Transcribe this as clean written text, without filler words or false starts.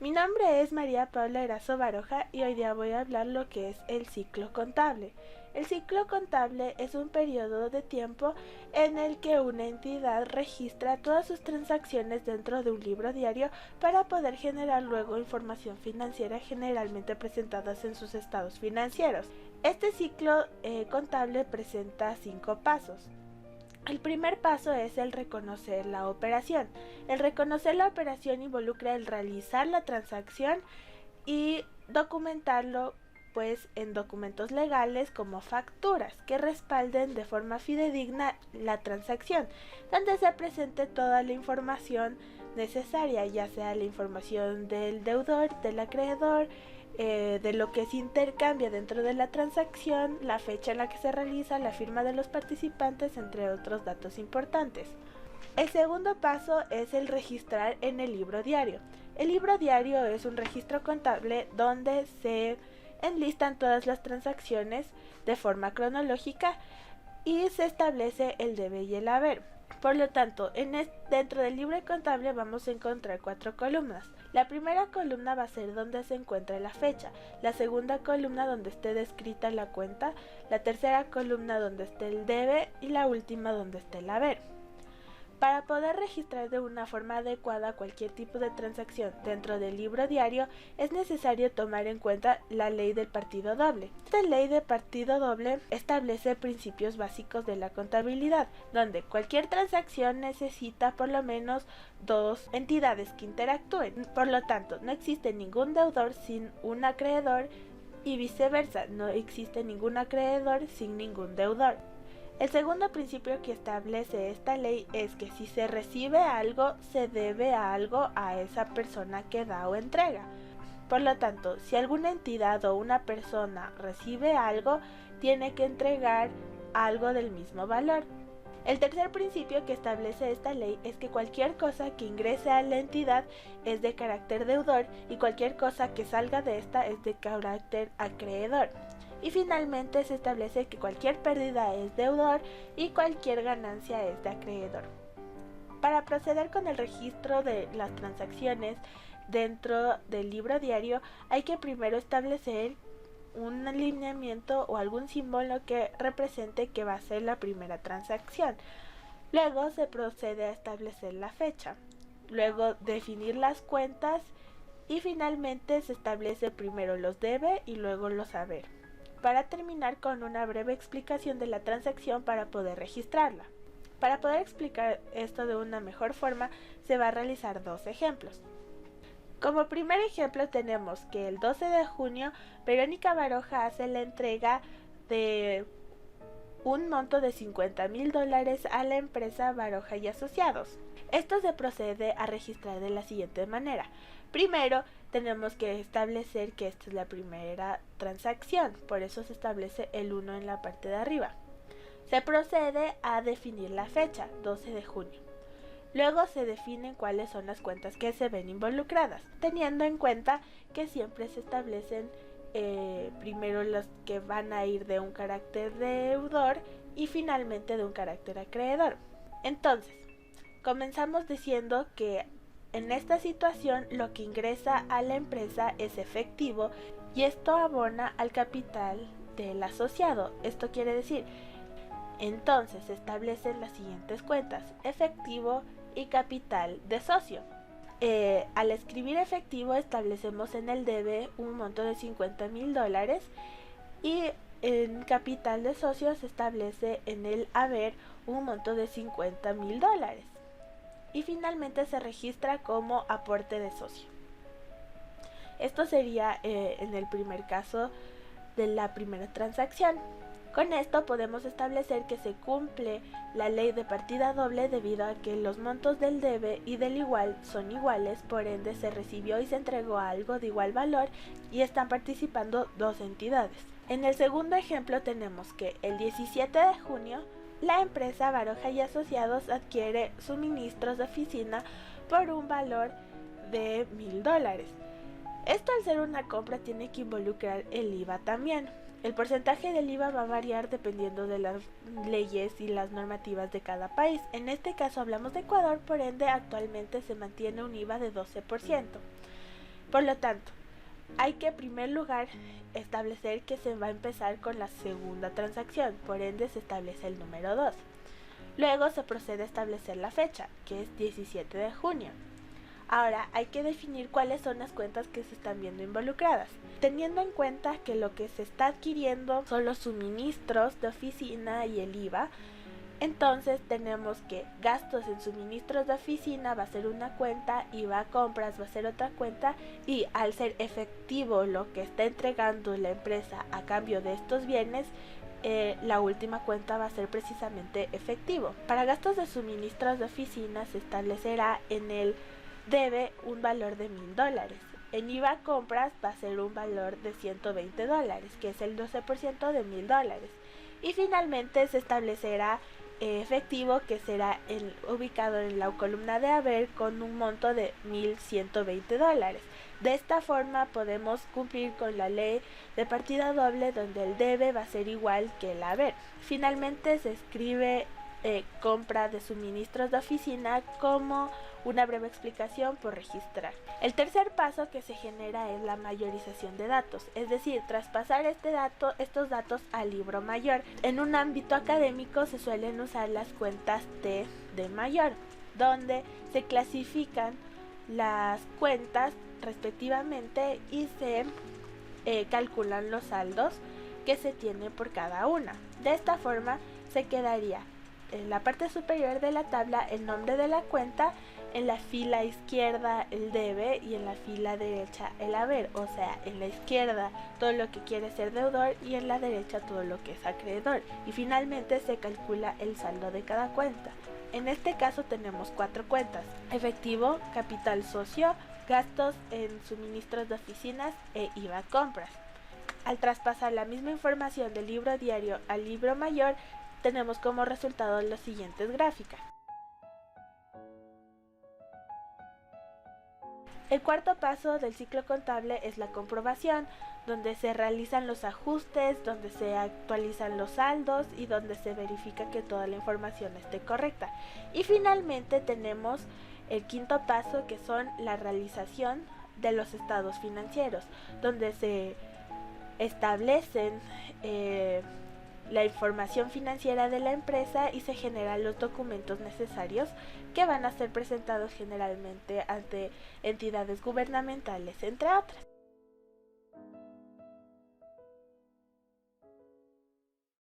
Mi nombre es María Paula Erazo Baroja y hoy día voy a hablar lo que es el ciclo contable. El ciclo contable es un periodo de tiempo en el que una entidad registra todas sus transacciones dentro de un libro diario para poder generar luego información financiera generalmente presentadas en sus estados financieros. Este ciclo contable presenta 5 pasos. El primer paso es el reconocer la operación. El reconocer la operación involucra el realizar la transacción y documentarlo en documentos legales como facturas que respalden de forma fidedigna la transacción, donde se presente toda la información necesaria, ya sea la información del deudor, del acreedor, de lo que se intercambia dentro de la transacción, la fecha en la que se realiza, la firma de los participantes, entre otros datos importantes. El segundo paso es el registrar en el libro diario. El libro diario es un registro contable donde se enlistan todas las transacciones de forma cronológica y se establece el debe y el haber. Por lo tanto, dentro del libro contable vamos a encontrar 4 columnas. La primera columna va a ser donde se encuentra la fecha, la segunda columna donde esté descrita la cuenta, la tercera columna donde esté el debe y la última donde esté el haber. Para poder registrar de una forma adecuada cualquier tipo de transacción dentro del libro diario, es necesario tomar en cuenta la ley del partido doble. Esta ley de partido doble establece principios básicos de la contabilidad, donde cualquier transacción necesita por lo menos 2 entidades que interactúen. Por lo tanto, no existe ningún deudor sin un acreedor y viceversa, no existe ningún acreedor sin ningún deudor. El segundo principio que establece esta ley es que si se recibe algo, se debe algo a esa persona que da o entrega. Por lo tanto, si alguna entidad o una persona recibe algo, tiene que entregar algo del mismo valor. El tercer principio que establece esta ley es que cualquier cosa que ingrese a la entidad es de carácter deudor y cualquier cosa que salga de esta es de carácter acreedor. Y finalmente se establece que cualquier pérdida es deudor y cualquier ganancia es de acreedor. Para proceder con el registro de las transacciones dentro del libro diario, hay que primero establecer un alineamiento o algún símbolo que represente que va a ser la primera transacción. Luego se procede a establecer la fecha, luego definir las cuentas y finalmente se establece primero los debe y luego los haber, para terminar con una breve explicación de la transacción para poder registrarla. Para poder explicar esto de una mejor forma, se va a realizar 2 ejemplos. Como primer ejemplo tenemos que el 12 de junio Verónica Baroja hace la entrega de un monto de $50,000 a la empresa Baroja y Asociados. Esto se procede a registrar de la siguiente manera. Primero, tenemos que establecer que esta es la primera transacción, por eso se establece el 1 en la parte de arriba. Se procede a definir la fecha, 12 de junio. Luego se definen cuáles son las cuentas que se ven involucradas, teniendo en cuenta que siempre se establecen primero las que van a ir de un carácter deudor y finalmente de un carácter acreedor. Entonces, comenzamos diciendo que en esta situación lo que ingresa a la empresa es efectivo y esto abona al capital del asociado. Esto quiere decir, entonces se establecen las siguientes cuentas: efectivo y capital de socio. Al escribir efectivo establecemos en el debe un monto de $50,000 y en capital de socio se establece en el haber un monto de $50,000 y finalmente se registra como aporte de socio. Esto sería en el primer caso de la primera transacción. Con esto podemos establecer que se cumple la ley de partida doble debido a que los montos del debe y del igual son iguales, por ende se recibió y se entregó algo de igual valor y están participando 2 entidades. En el segundo ejemplo tenemos que el 17 de junio la empresa Baroja y Asociados adquiere suministros de oficina por un valor de $1,000. Esto, al ser una compra, tiene que involucrar el IVA también. El porcentaje del IVA va a variar dependiendo de las leyes y las normativas de cada país. En este caso hablamos de Ecuador, por ende actualmente se mantiene un IVA de 12%. Por lo tanto, hay que en primer lugar establecer que se va a empezar con la segunda transacción, por ende se establece el número 2. Luego se procede a establecer la fecha, que es 17 de junio. Ahora hay que definir cuáles son las cuentas que se están viendo involucradas, teniendo en cuenta que lo que se está adquiriendo son los suministros de oficina y el IVA. Entonces tenemos que gastos en suministros de oficina va a ser una cuenta, IVA a compras va a ser otra cuenta, y al ser efectivo lo que está entregando la empresa a cambio de estos bienes, la última cuenta va a ser precisamente efectivo. Para gastos de suministros de oficina se establecerá en el debe un valor de $1000. En IVA a compras va a ser un valor de $120, que es el 12% de $1000. Y finalmente se establecerá efectivo, que será ubicado en la columna de haber con un monto de $1120. De esta forma podemos cumplir con la ley de partida doble, donde el debe va a ser igual que el haber. Finalmente se escribe compra de suministros de oficina como una breve explicación por registrar. El tercer paso que se genera es la mayorización de datos, es decir, traspasar estos datos al libro mayor. En un ámbito académico se suelen usar las cuentas T de mayor, donde se clasifican las cuentas respectivamente y se calculan los saldos que se tiene por cada una. De esta forma se quedaría en la parte superior de la tabla el nombre de la cuenta, en la fila izquierda el debe y en la fila derecha el haber, o sea, en la izquierda todo lo que quiere ser deudor y en la derecha todo lo que es acreedor, y finalmente se calcula el saldo de cada cuenta. En este caso tenemos 4 cuentas: efectivo, capital socio, gastos en suministros de oficinas e IVA compras. Al traspasar la misma información del libro diario al libro mayor, tenemos como resultado las siguientes gráficas. El cuarto paso del ciclo contable es la comprobación, donde se realizan los ajustes, donde se actualizan los saldos y donde se verifica que toda la información esté correcta. Y finalmente tenemos el quinto paso, que son la realización de los estados financieros, donde se establecen la información financiera de la empresa y se generan los documentos necesarios que van a ser presentados generalmente ante entidades gubernamentales, entre otras.